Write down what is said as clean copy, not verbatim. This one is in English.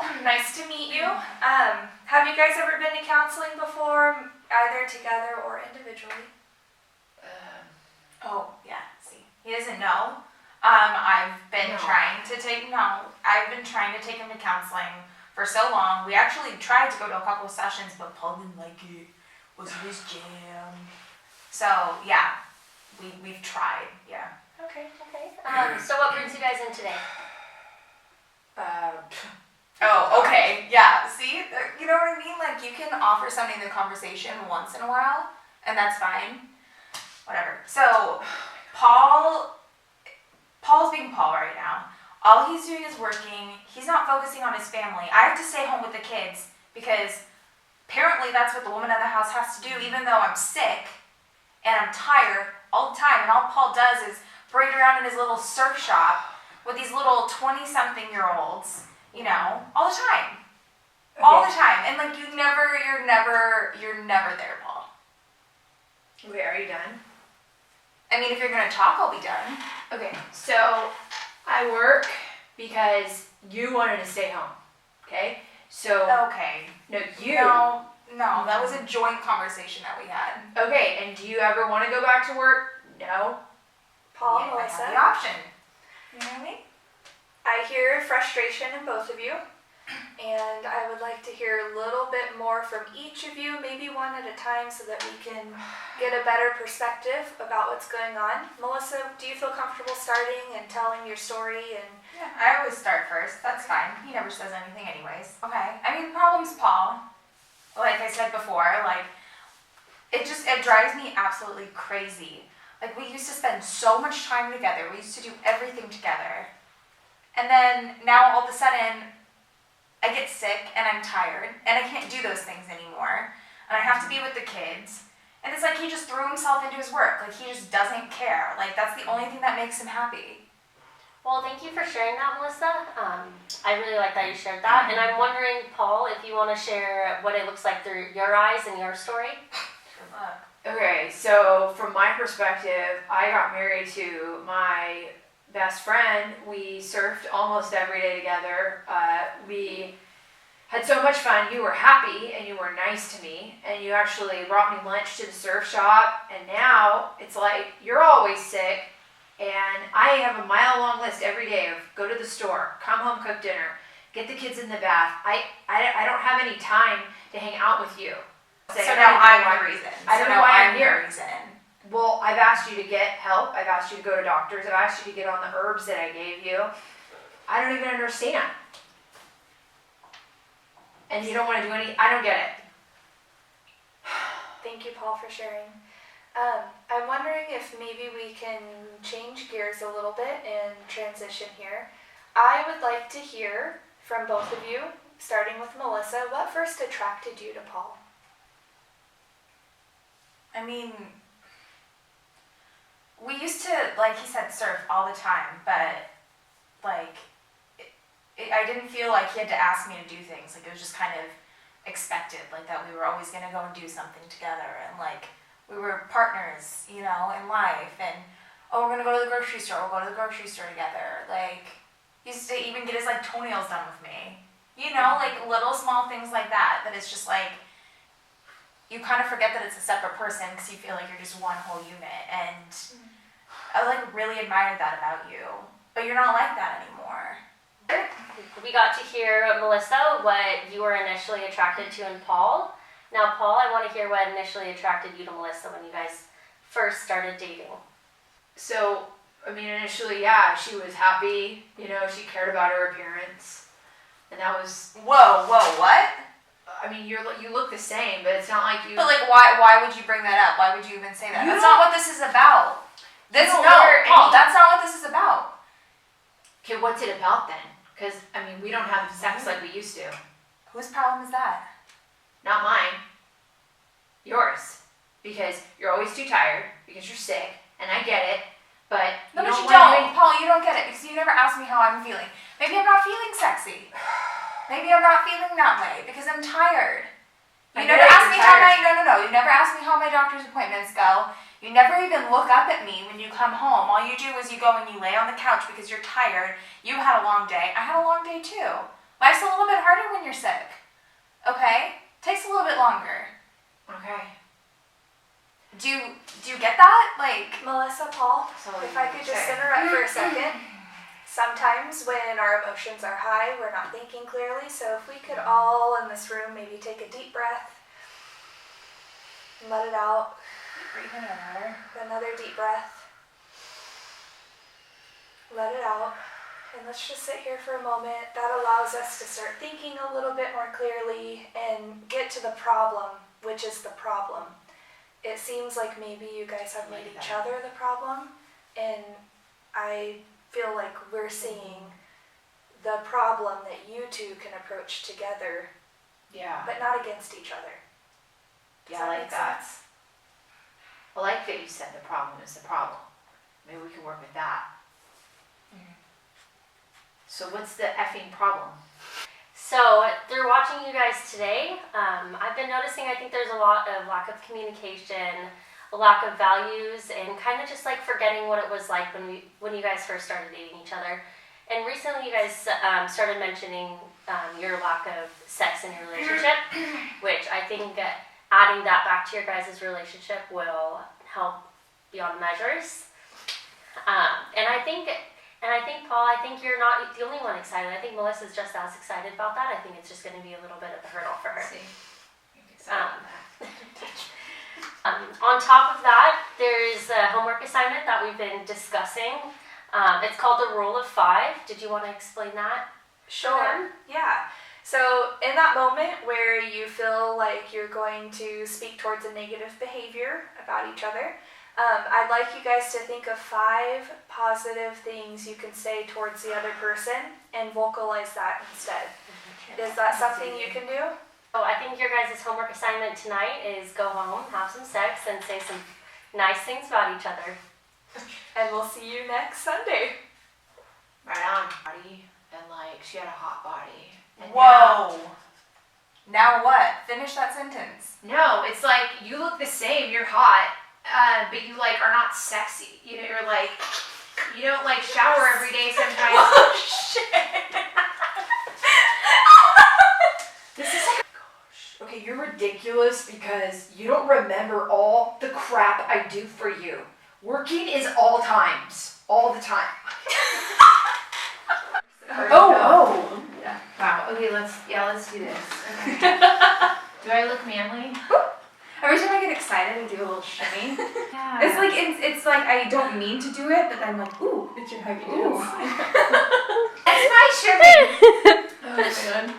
Paul. Nice to meet you. Have you guys ever been to counseling before, either together or individually? Oh, yeah, see. He doesn't know. I've been trying to take him to counseling for so long. We actually tried to go to a couple of sessions, but Paul didn't like it. Was his jam. So, yeah, we've tried, yeah. Okay. So what brings you guys in today? Oh, okay, yeah, see, you know what I mean? Like, you can offer somebody in the conversation once in a while, and that's fine. Whatever. So, Paul's being Paul right now. All he's doing is working. He's not focusing on his family. I have to stay home with the kids because apparently that's what the woman of the house has to do, even though I'm sick and I'm tired all the time. And all Paul does is parade around in his little surf shop with these little 20-something-year-olds, you know, all the time. Okay. All the time. And like you're never there, Paul. Wait, are you done? I mean, if you're gonna talk, I'll be done. Okay, so I work because you wanted to stay home. Okay? So okay. No, you No, that was a joint conversation that we had. Okay, and do you ever want to go back to work? No. Paul, yeah, Melissa. I have the option. You know what I mean? I hear frustration in both of you, and I would like to hear a little bit more from each of you, maybe one at a time, so that we can get a better perspective about what's going on. Melissa, do you feel comfortable starting and telling your story? And yeah, I always start first. That's fine. He never says anything anyways. Okay. I mean, the problem's Paul. Like I said before, like, it drives me absolutely crazy. Like, we used to spend so much time together. We used to do everything together. And then, now all of a sudden, I get sick and I'm tired and I can't do those things anymore. And I have to be with the kids. And it's like he just threw himself into his work. Like, he just doesn't care. Like, that's the only thing that makes him happy. Well, thank you for sharing that, Melissa. I really like that you shared that. And I'm wondering, Paul, if you want to share what it looks like through your eyes and your story. Good luck. Okay, so from my perspective, I got married to my best friend. We surfed almost every day together. We had so much fun. You were happy and you were nice to me, and you actually brought me lunch to the surf shop. And now it's like you're always sick, and I have a mile-long list every day of go to the store, come home, cook dinner, get the kids in the bath. I don't have any time to hang out with you. So now I'm the reason. I don't know why I'm here. The reason. Well, I've asked you to get help. I've asked you to go to doctors. I've asked you to get on the herbs that I gave you. I don't even understand. And you don't want to do any, I don't get it. thank you, Paul, for sharing. I'm wondering if maybe we can change gears a little bit and transition here. I would like to hear from both of you, starting with Melissa, what first attracted you to Paul? I mean, we used to, like he said, surf all the time, but, like, I didn't feel like he had to ask me to do things. Like, it was just kind of expected, like, that we were always going to go and do something together, and, like, we were partners, you know, in life, and, oh, we're going to go to the grocery store, we'll go to the grocery store together. Like, he used to even get his, like, toenails done with me. You know, like, little small things like that, that it's just, like, you kind of forget that it's a separate person because you feel like you're just one whole unit, and I, like, really admired that about you, but you're not like that anymore. We got to hear, Melissa, what you were initially attracted to in Paul. Now, Paul, I want to hear what initially attracted you to Melissa when you guys first started dating. So, I mean, initially, yeah, she was happy. You know, she cared about her appearance. And that was... Whoa, what? I mean, you look the same, but it's not like you... But, like, why would you bring that up? Why would you even say that? That's not what this is about. Paul, that's not what this is about. Okay, what's it about then? Because, I mean, we don't have sex like we used to. Whose problem is that? Not mine. Yours. Because you're always too tired, because you're sick, and I get it, but... No, but you don't. Paul, you don't get it, because you never asked me how I'm feeling. Maybe I'm not feeling sexy. Maybe I'm not feeling that way, because I'm tired. You never asked me how my... No. You never asked me how my doctor's appointments go. You never even look up at me when you come home. All you do is you go and you lay on the couch because you're tired. You had a long day. I had a long day too. Life's a little bit harder when you're sick. Okay? Takes a little bit longer. Okay. Do you get that? Like, Melissa, Paul, if I could just interrupt for a second. Sometimes when our emotions are high, we're not thinking clearly. So if we could all in this room maybe take a deep breath and let it out. breathe in another. Another deep breath. Let it out. And let's just sit here for a moment. That allows us to start thinking a little bit more clearly and get to the problem, which is the problem. It seems like maybe you guys have made each other the problem, and I feel like we're seeing the problem that you two can approach together, Yeah. but not against each other. Does Yeah, I like make that. sense? I like that you said the problem is the problem. Maybe we can work with that. So what's the effing problem? So through watching you guys today, I've been noticing I think there's a lot of lack of communication, a lack of values, and kind of just like forgetting what it was like when you guys first started dating each other. And recently you guys started mentioning your lack of sex in your relationship, which I think adding that back to your guys' relationship will help beyond measures. And I think, Paul, I think you're not the only one excited. I think Melissa's just as excited about that. I think it's just going to be a little bit of a hurdle for her. See, I'm excited about that. On top of that, there's a homework assignment that we've been discussing. It's called the Rule of 5. Did you want to explain that? Sure. Yeah. So in that moment where you feel like you're going to speak towards a negative behavior about each other, I'd like you guys to think of 5 positive things you can say towards the other person and vocalize that instead. Is that something you can do? Oh, I think your guys' homework assignment tonight is go home, have some sex, and say some nice things about each other. And we'll see you next Sunday. Right on. Body, and like she had a hot body. And Whoa. Now what? Finish that sentence. No, it's like you look the same. You're hot, but you like are not sexy. You know, you're like you don't like shower every day sometimes. Oh shit. This is like. Gosh. Okay, you're ridiculous because you don't remember all the crap I do for you. Working is all times, all the time. Oh. Yeah. Wow. Okay, let's do this. Okay. Do I look manly? Every time I get excited, I do a little shimmy. Yeah. It's like I don't mean to do it, but I'm like, ooh, it's your huggy. Ooh. That's my shimmy. Oh man.